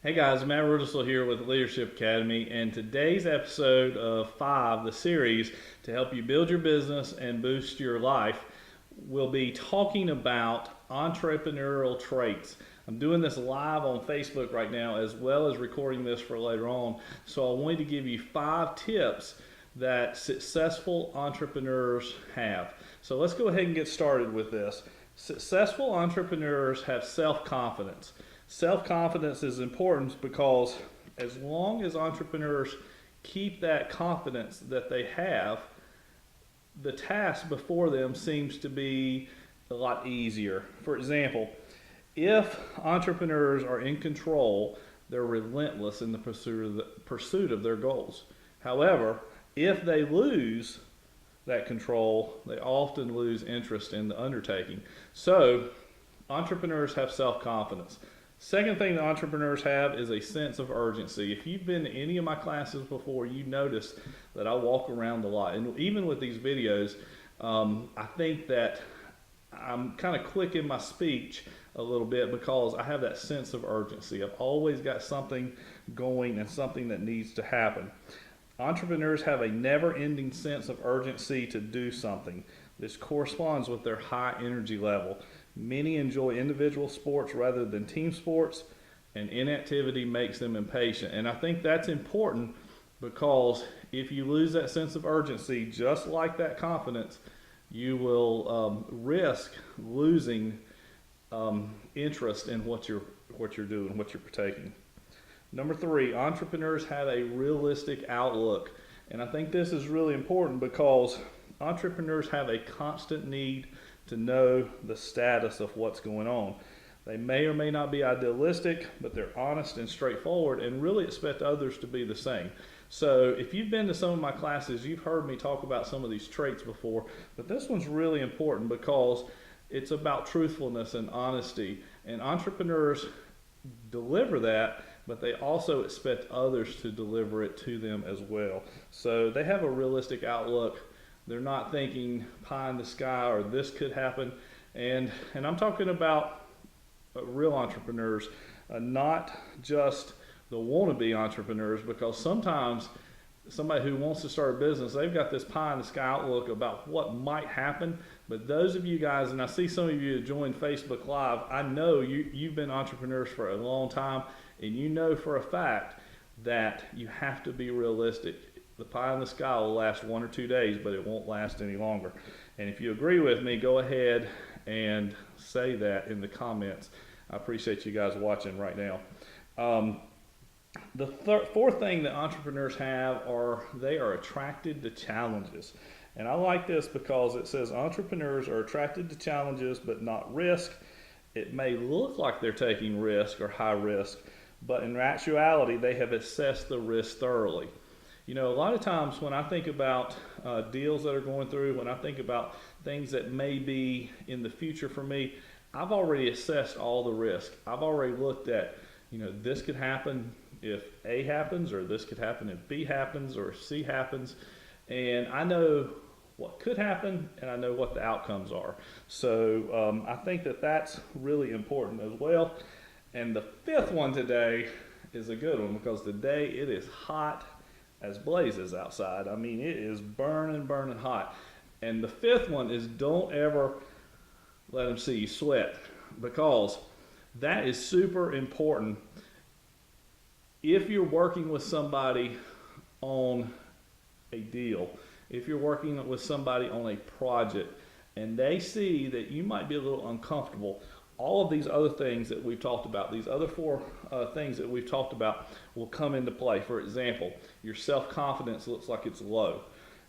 Hey guys, Matt Rudisell here with Leadership Academy, and today's episode of 5, the series to help you build your business and boost your life, will be talking about entrepreneurial traits. I'm doing this live on Facebook right now as well as recording this for later on, so I wanted to give you 5 tips that successful entrepreneurs have. So let's go ahead and get started with this. Successful entrepreneurs have self-confidence. Self-confidence is important because as long as entrepreneurs keep that confidence that they have, the task before them seems to be a lot easier. For example, if entrepreneurs are in control, they're relentless in the pursuit of their goals. However, if they lose that control, they often lose interest in the undertaking. So, entrepreneurs have self-confidence. Second thing that entrepreneurs have is a sense of urgency. If you've been to any of my classes before, you notice that I walk around a lot. And even with these videos, I think that I'm kind of quick in my speech a little bit because I have that sense of urgency. I've always got something going and something that needs to happen. Entrepreneurs have a never-ending sense of urgency to do something. This corresponds with their high energy level. Many enjoy individual sports rather than team sports, and inactivity makes them impatient. And I think that's important because if you lose that sense of urgency, just like that confidence, you will risk losing interest in what you're doing, what you're partaking. Number 3, entrepreneurs have a realistic outlook. And I think this is really important because entrepreneurs have a constant need to know the status of what's going on. They may or may not be idealistic, but they're honest and straightforward and really expect others to be the same. So if you've been to some of my classes, you've heard me talk about some of these traits before, but this one's really important because it's about truthfulness and honesty. And entrepreneurs deliver that, but they also expect others to deliver it to them as well. So they have a realistic outlook. They're not thinking pie in the sky or this could happen. And I'm talking about real entrepreneurs, not just the wannabe entrepreneurs, because sometimes somebody who wants to start a business, they've got this pie in the sky outlook about what might happen. But those of you guys, and I see some of you that joined Facebook Live, I know you've been entrepreneurs for a long time, and you know for a fact that you have to be realistic. The pie in the sky will last 1 or 2 days, but it won't last any longer. And if you agree with me, go ahead and say that in the comments. I appreciate you guys watching right now. The fourth thing that entrepreneurs have are they are attracted to challenges. And I like this because it says entrepreneurs are attracted to challenges but not risk. It may look like they're taking risk or high risk, but in actuality, they have assessed the risk thoroughly. You know, a lot of times when I think about deals that are going through, when I think about things that may be in the future for me, I've already assessed all the risk. I've already looked at, this could happen if A happens, or this could happen if B happens, or C happens. And I know what could happen, and I know what the outcomes are. So I think that that's really important as well. And the fifth one today is a good one because today it is hot as blazes outside. I mean, it is burning hot. And the fifth one is don't ever let them see you sweat, because that is super important. If you're working with somebody on a deal, if you're working with somebody on a project, and they see that you might be a little uncomfortable, all of these other things that we've talked about, these other 4 things that we've talked about will come into play. For example, your self-confidence looks like it's low.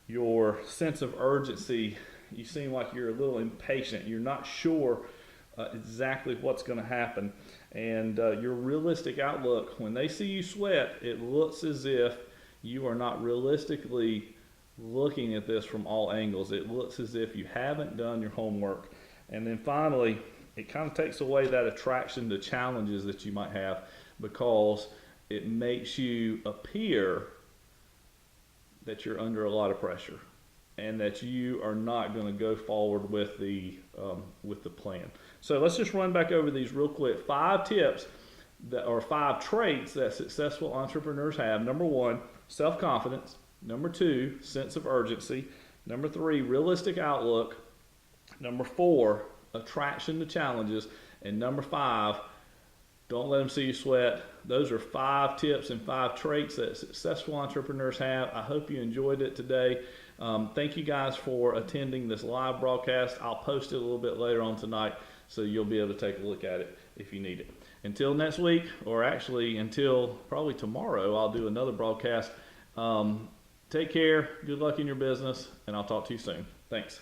Your sense of urgency, you seem like you're a little impatient. You're not sure exactly what's going to happen. And your realistic outlook, when they see you sweat, it looks as if you are not realistically looking at this from all angles. It looks as if you haven't done your homework. And then finally, it kind of takes away that attraction to challenges that you might have because it makes you appear that you're under a lot of pressure and that you are not going to go forward with the plan. So let's just run back over these real quick. 5 tips that are 5 traits that successful entrepreneurs have. Number 1, self-confidence. Number 2, sense of urgency. Number 3, realistic outlook. Number 4, attraction to challenges. And number 5, don't let them see you sweat. Those are 5 tips and 5 traits that successful entrepreneurs have. I hope you enjoyed it today. Thank you guys for attending this live broadcast. I'll post it a little bit later on tonight, so you'll be able to take a look at it if you need it. Until next week, or actually until probably tomorrow, I'll do another broadcast. Take care, good luck in your business, and I'll talk to you soon. Thanks.